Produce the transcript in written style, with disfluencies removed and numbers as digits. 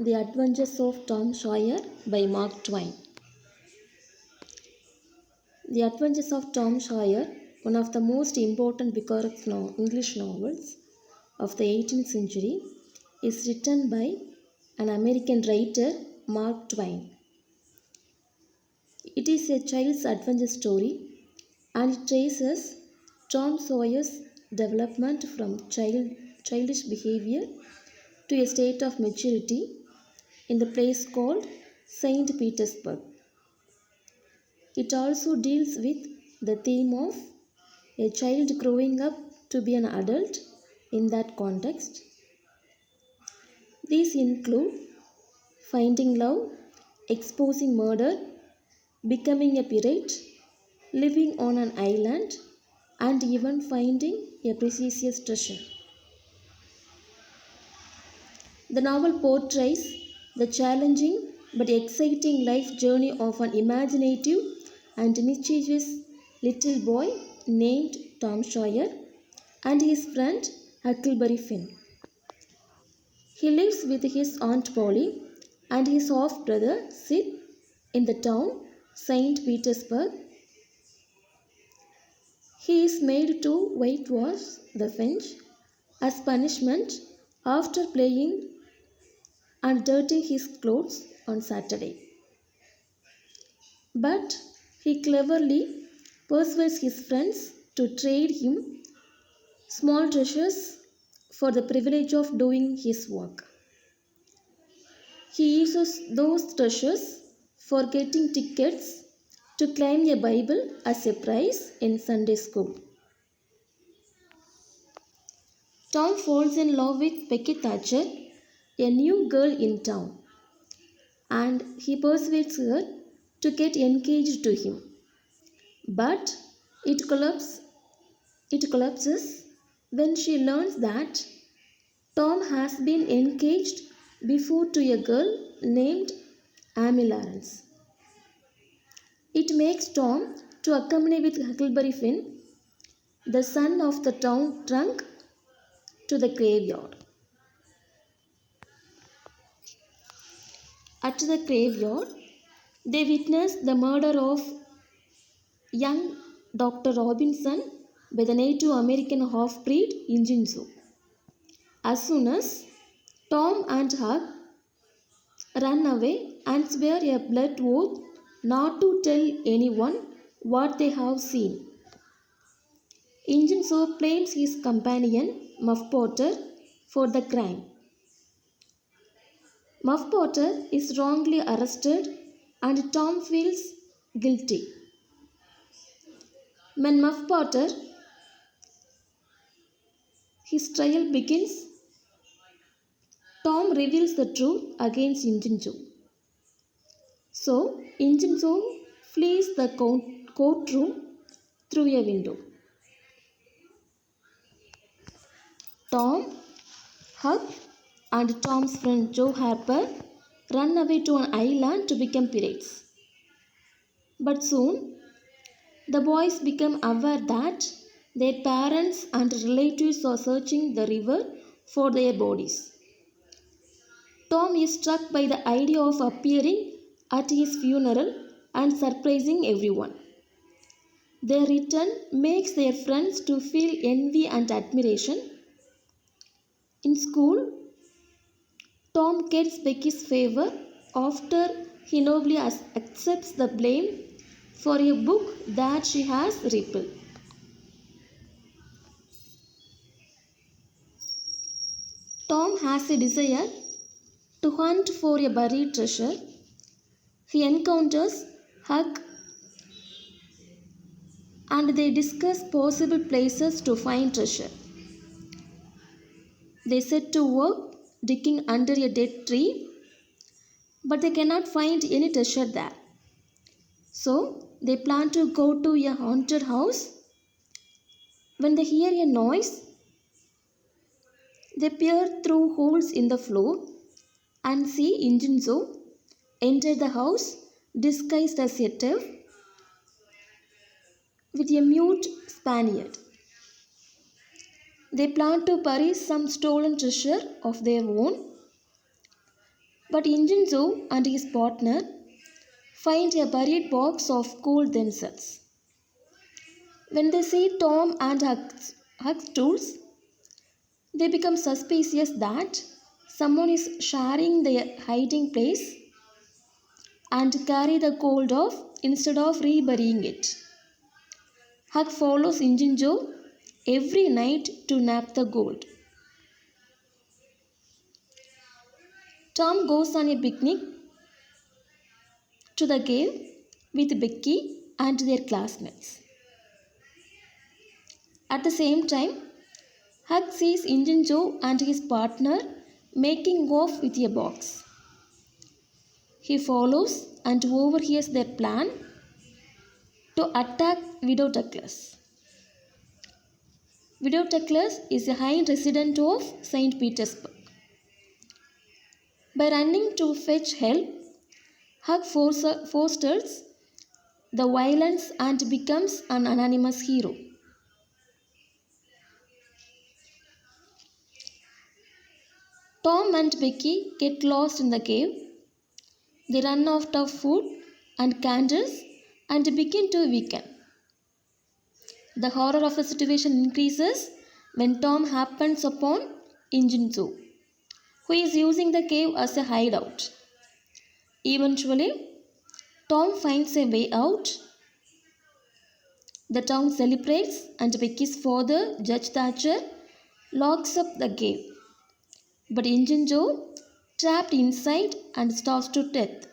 The Adventures of Tom Sawyer by Mark Twain. The Adventures of Tom Sawyer, one of the most important English novels of the 18th century, is written by an American writer, Mark Twain. It is a child's adventure story and it traces Tom Sawyer's development from childish behavior to a state of maturity in the place called St. Petersburg. It also deals with the theme of a child growing up to be an adult in that context. These include finding love, exposing murder, becoming a pirate, living on an island, and even finding a precious treasure. The novel portrays the challenging but exciting life journey of an imaginative and mischievous little boy named Tom Sawyer and his friend Huckleberry Finn. He lives with his Aunt Polly and his half-brother Sid in the town St. Petersburg. He is made to whitewash the Finch as punishment after playing and dirtying his clothes on Saturday. But he cleverly persuades his friends to trade him small treasures for the privilege of doing his work. He uses those treasures for getting tickets to claim a Bible as a prize in Sunday school. Tom falls in love with Becky Thatcher, a new girl in town, and he persuades her to get engaged to him. But it collapses when she learns that Tom has been engaged before to a girl named Amy Lawrence. It makes Tom to accompany with Huckleberry Finn, the son of the town drunk, to the graveyard. At the graveyard, they witness the murder of young Dr. Robinson by the Native American half-breed Injunzo. As soon as Tom and Huck run away and swear a blood oath not to tell anyone what they have seen, Injunzo blames his companion Muff Potter for the crime. Muff Potter is wrongly arrested and Tom feels guilty. When Muff Potter, his trial begins, Tom reveals the truth against Injunzo. So, Injunzo flees the courtroom through a window. Tom, Huck, and Tom's friend Joe Harper run away to an island to become pirates. But soon, the boys become aware that their parents and relatives are searching the river for their bodies. Tom is struck by the idea of appearing at his funeral and surprising everyone. Their return makes their friends to feel envy and admiration. In school, Tom gets Becky's favor after he nobly accepts the blame for a book that she has written. Tom has a desire to hunt for a buried treasure. He encounters Huck and they discuss possible places to find treasure. They set to work digging under a dead tree, but they cannot find any treasure there. So they plan to go to a haunted house. When they hear a noise, they peer through holes in the floor and see Injunzo enter the house disguised as a thief with a mute Spaniard. They plan to bury some stolen treasure of their own. But Injun Joe and his partner find a buried box of gold themselves. When they see Tom and Huck's tools, they become suspicious that someone is sharing their hiding place and carry the gold off instead of reburying it. Huck follows Injun Joe every night to nab the gold. Tom goes on a picnic to the cave with Becky and their classmates. At the same time, Huck sees Injun Joe and his partner making off with a box. He follows and overhears their plan to attack Widow Douglas. Widow Douglas is a high resident of St. Petersburg. By running to fetch help, Huck fosters the violence and becomes an anonymous hero. Tom and Becky get lost in the cave. They run out of food and candles and begin to weaken. The horror of the situation increases when Tom happens upon Injun Joe, who is using the cave as a hideout. Eventually, Tom finds a way out. The town celebrates and Becky's father, Judge Thatcher, locks up the cave. But Injun Joe, trapped inside and starves to death.